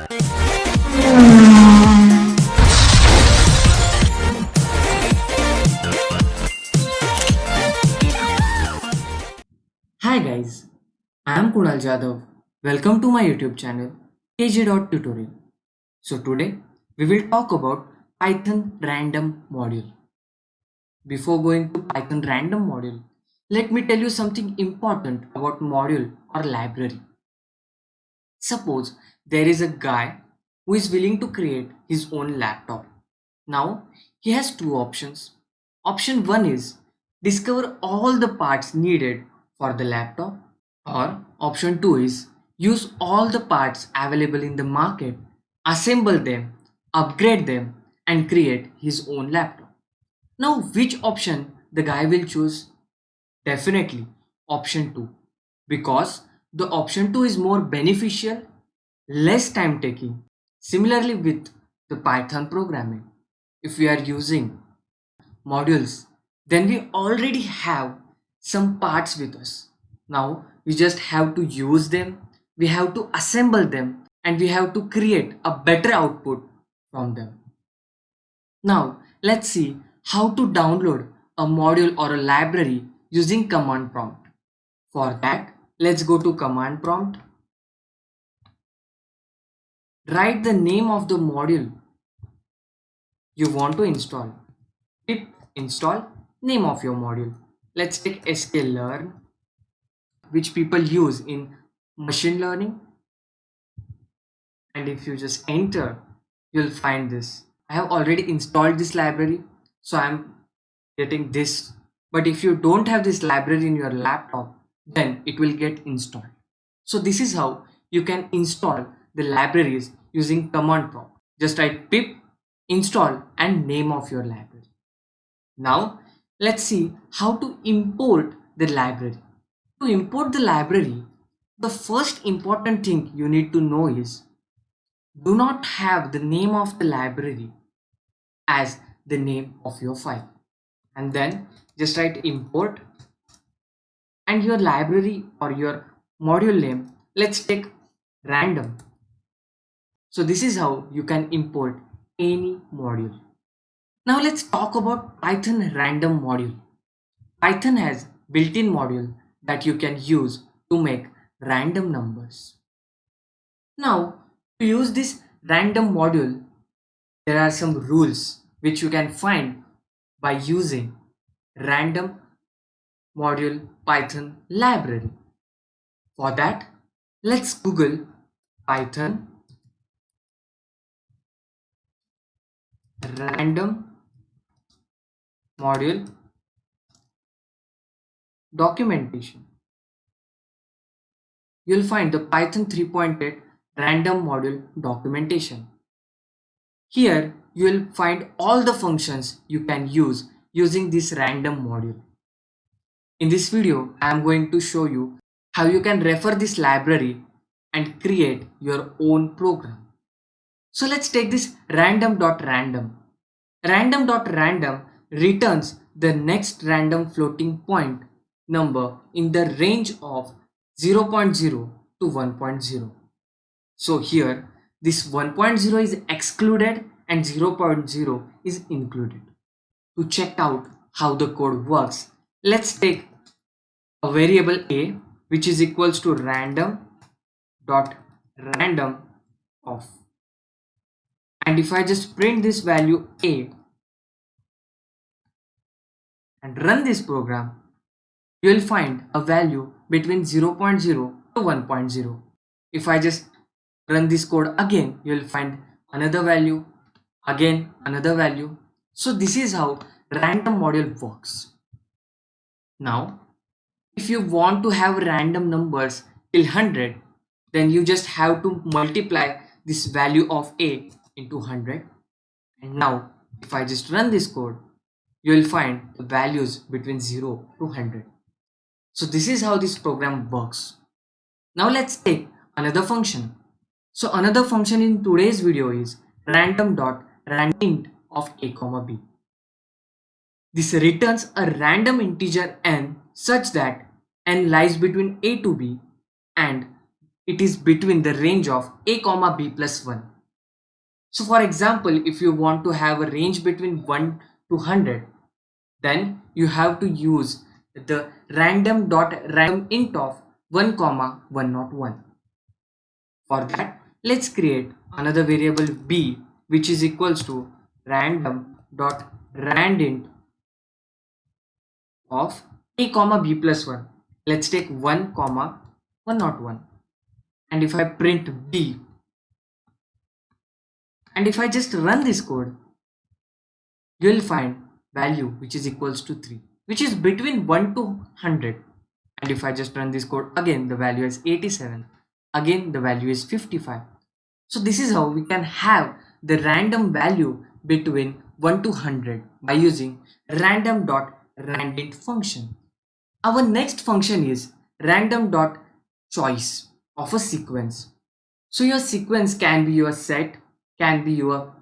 Hi guys, I am Kunal Jadhav. Welcome to my YouTube channel KJ.TUTORIAL. So today we will talk about Python random module. Before going to Python random module, let me tell you something important about module or library. Suppose there is a guy who is willing to create his own laptop. Now he has two options. Option 1 is discover all the parts needed for the laptop, or option 2 is use all the parts available in the market, assemble them, upgrade them and create his own laptop. Now which option the guy will choose? Definitely option 2, because the option 2 is more beneficial, less time taking. Similarly with the Python programming, if we are using modules, then we already have some parts with us. Now we just have to use them, we have to assemble them, and we have to create a better output from them. Now let's see how to download a module or a library using command prompt. For that, let's go to command prompt. Write the name of the module you want to install. Pip install name of your module. Let's take sklearn, which people use in machine learning. And if you just enter, you'll find this. I have already installed this library, so I'm getting this. But if you don't have this library in your laptop, then it will get installed. So this is how you can install the libraries using command prompt. Just write pip install and name of your library. Now let's see how to import the library. To import the library, the first important thing you need to know is do not have the name of the library as the name of your file. And then just write import and your library or your module name. Let's take random. So this is how you can import any module. Now let's talk about Python random module. Python has built-in module that you can use to make random numbers. Now to use this random module, there are some rules which you can find by using random module Python library. For that, let's Google Python random module documentation. You'll find the Python 3.8 random module documentation. Here you will find all the functions you can use using this random module. In this video, I am going to show you how you can refer this library and create your own program. So let's take this random.random. Random.random returns the next random floating point number in the range of 0.0 to 1.0. So here this 1.0 is excluded and 0.0 is included. To check out how the code works, let's take a variable a which is equals to random.random of. And if I just print this value a and run this program, you will find a value between 0.0 to 1.0. If I just run this code again, you will find another value, again another value. So this is how random module works. Now if you want to have random numbers till 100, then you just have to multiply this value of a into 100. And now if I just run this code, you will find the values between 0 to 100. So this is how this program works. Now let's take another function. So another function in today's video is random.randint of a comma b. This returns a random integer n such that n lies between a to b, and it is between the range of a comma b plus 1. So for example, if you want to have a range between 1 to 100, then you have to use the random.random int of 1 comma 101. For that, let's create another variable b, which is equals to random.randint of a comma b plus 1. Let's take 1 comma 101. And if I print b, and if I just run this code, you will find value which is equals to 3, which is between 1 to 100. And if I just run this code again, the value is 87. Again, the value is 55. So this is how we can have the random value between 1 to 100 by using random.randint function. Our next function is random.choice of a sequence. So your sequence can be your set, can be your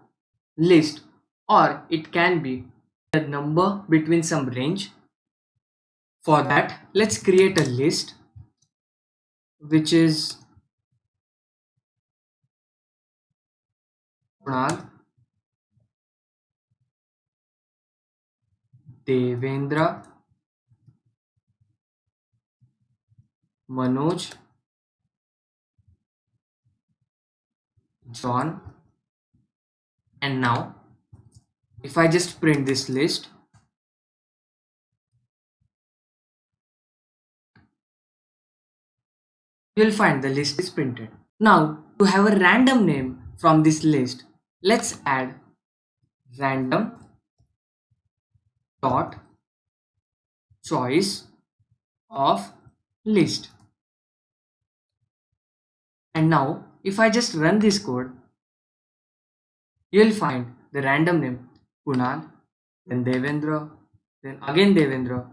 list, or it can be a number between some range. For that, let's create a list which is Kunal, Devendra, Manoj, John, and now if I just print this list, you will find the list is printed. Now to have a random name from this list, let's add random dot choice of list. And now if I just run this code, you will find the random name Kunal, then Devendra, then again Devendra,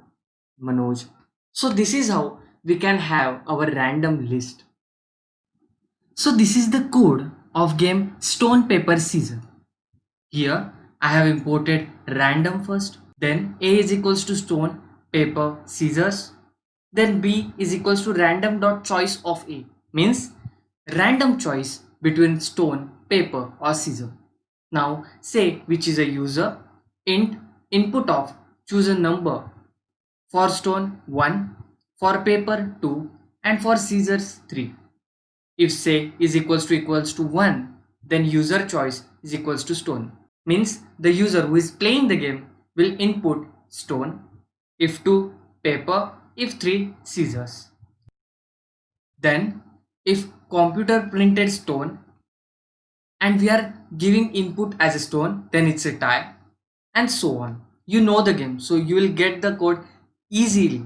Manoj. So this is how we can have our random list. So this is the code of game Stone Paper Scissors. Here I have imported random first, then A is equals to stone paper scissors, then B is equals to random.choice of A, means random choice between stone, paper or scissor. Now say which is a user, int input of choose a number, for stone 1, for paper 2 and for scissors 3. If say is equals to 1, then user choice is equals to stone, means the user who is playing the game will input stone, if 2 paper, if 3 scissors. Then if computer printed stone and we are giving input as a stone, then it's a tie, and so on. You know the game, so you will get the code easily.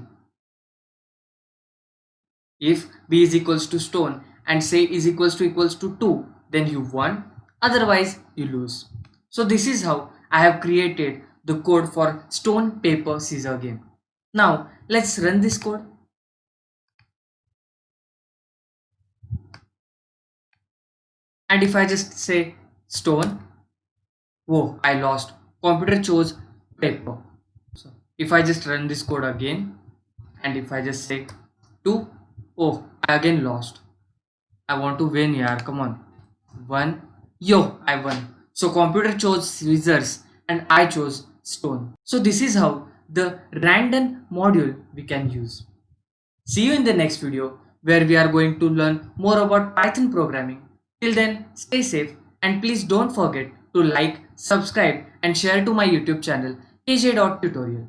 If b is equals to stone and say is equals to 2, then you won, otherwise you lose. So this is how I have created the code for stone paper scissor game. Now let's run this code. And if I just say stone, oh, I lost. Computer chose paper. So if I just run this code again, and if I just say 2, oh, I again lost. I want to win here, come on. 1, yo, I won. So computer chose scissors and I chose stone. So this is how the random module we can use. See you in the next video where we are going to learn more about Python programming. Till then, stay safe and please don't forget to like, subscribe and share to my YouTube channel KJ.TUTORIAL.